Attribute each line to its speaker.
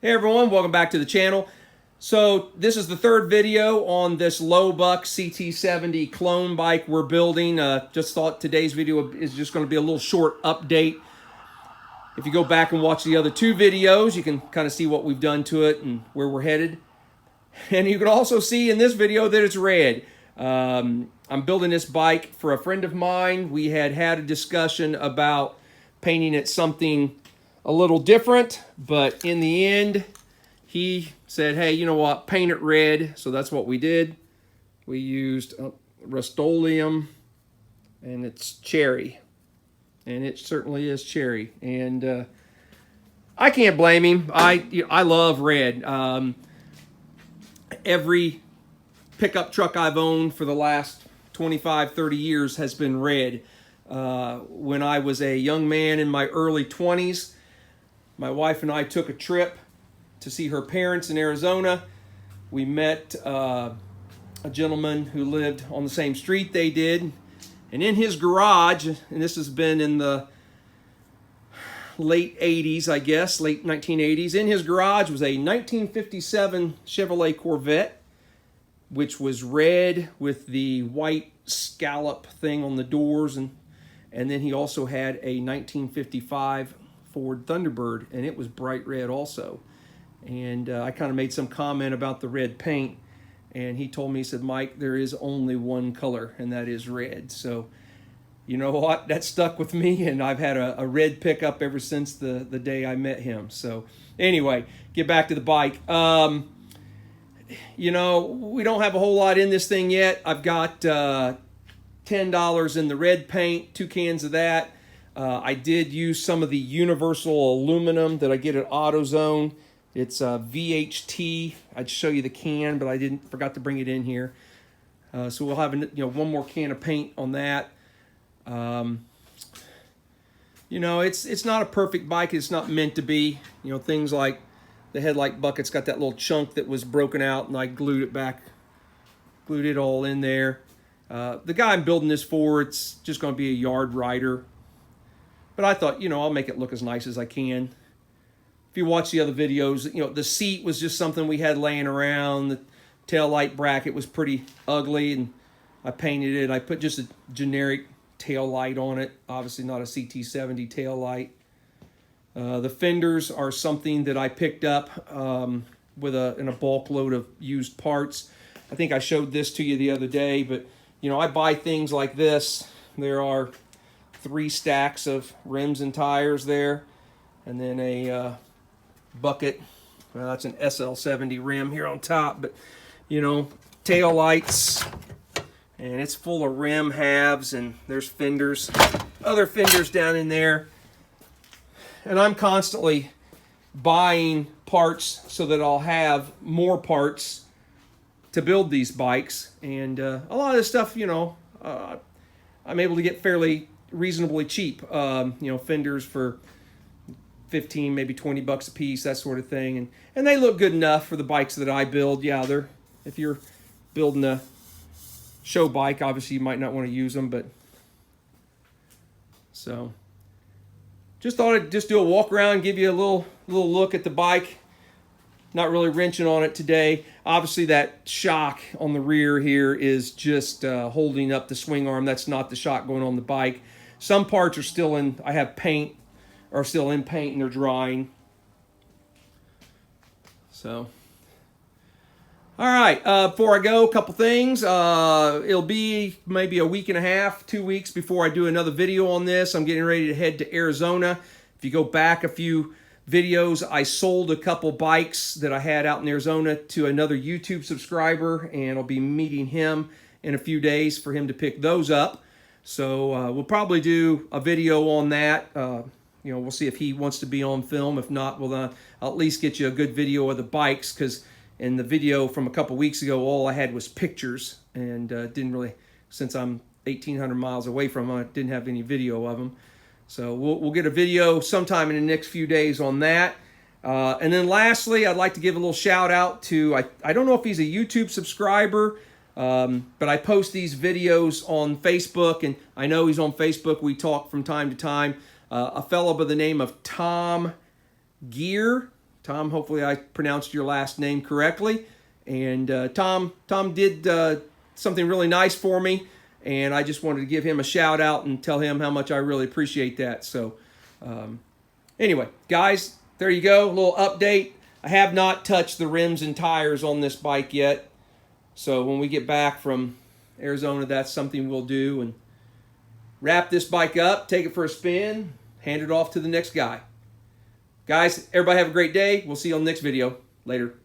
Speaker 1: Hey everyone, welcome back to the channel. So this is the third video on this Low Buck CT70 clone bike we're building. Just thought today's video is just going to be a little short update. If you go back and watch the other two videos, you can kind of see what we've done to it and where we're headed. And you can also see in this video that it's red. I'm building this bike for a friend of mine. We had a discussion about painting it something a little different, but in the end, he said, hey, you know what, paint it red. So that's what we did. We used Rust-Oleum, and it's cherry. And it certainly is cherry. And I can't blame him. I love red. Every pickup truck I've owned for the last 25, 30 years has been red. When I was a young man in my early 20s, my wife and I took a trip to see her parents in Arizona. We met a gentleman who lived on the same street they did. And in his garage, and this has been in the late 80s, I guess, late 1980s, in his garage was a 1957 Chevrolet Corvette, which was red with the white scallop thing on the doors. And then he also had a 1955 Ford Thunderbird, and it was bright red also. And I kind of made some comment about the red paint, and he told me, he said, Mike, there is only one color, and that is red. So you know what, that stuck with me, and I've had a red pickup ever since the day I met him. So anyway, get back to the bike. You know, we don't have a whole lot in this thing yet. I've got $10 in the red paint, 2 cans of that. I did use some of the universal aluminum that I get at AutoZone. It's VHT. I'd show you the can, but I forgot to bring it in here. So we'll have one more can of paint on that. You know, it's not a perfect bike. It's not meant to be. You know, things like the headlight bucket's got that little chunk that was broken out, and I glued it all in there. The guy I'm building this for, it's just going to be a yard rider. But I thought, I'll make it look as nice as I can. If you watch the other videos, the seat was just something we had laying around. The tail light bracket was pretty ugly, and I painted it. I put just a generic tail light on it. Obviously not a CT70 tail light. The fenders are something that I picked up in a bulk load of used parts. I think I showed this to you the other day, but I buy things like this. There are 3 stacks of rims and tires there, and then a bucket. Well, that's an SL70 rim here on top, but tail lights, and it's full of rim halves, and there's fenders, other fenders down in there. And I'm constantly buying parts so that I'll have more parts to build these bikes. And a lot of this stuff, I'm able to get fairly reasonably cheap. Fenders for 15, maybe 20 bucks a piece, that sort of thing. And they look good enough for the bikes that I build. Yeah, if you're building a show bike, obviously you might not want to use them, but so just thought I'd just do a walk around, give you a little look at the bike. Not really wrenching on it today. Obviously that shock on the rear here is just holding up the swing arm. That's not the shock going on the bike. Some parts are still in, I have paint, are still in paint and they're drying. So, all right, before I go, a couple things. It'll be maybe a week and a half, 2 weeks before I do another video on this. I'm getting ready to head to Arizona. If you go back a few videos, I sold a couple bikes that I had out in Arizona to another YouTube subscriber, and I'll be meeting him in a few days for him to pick those up. So we'll probably do a video on that. We'll see if he wants to be on film. If not, I'll at least get you a good video of the bikes, because in the video from a couple weeks ago, all I had was pictures, and didn't really, since I'm 1,800 miles away from them, I didn't have any video of them. So we'll get a video sometime in the next few days on that. And then lastly, I'd like to give a little shout out to, I don't know if he's a YouTube subscriber, but I post these videos on Facebook, and I know he's on Facebook. We talk from time to time. A fellow by the name of Tom Tom, hopefully I pronounced your last name correctly. And Tom did something really nice for me, and I just wanted to give him a shout out and tell him how much I really appreciate that. So anyway, guys, there you go, a little update. I have not touched the rims and tires on this bike yet. So when we get back from Arizona, that's something we'll do, and wrap this bike up, take it for a spin, hand it off to the next guy. Guys, everybody have a great day. We'll see you on the next video. Later.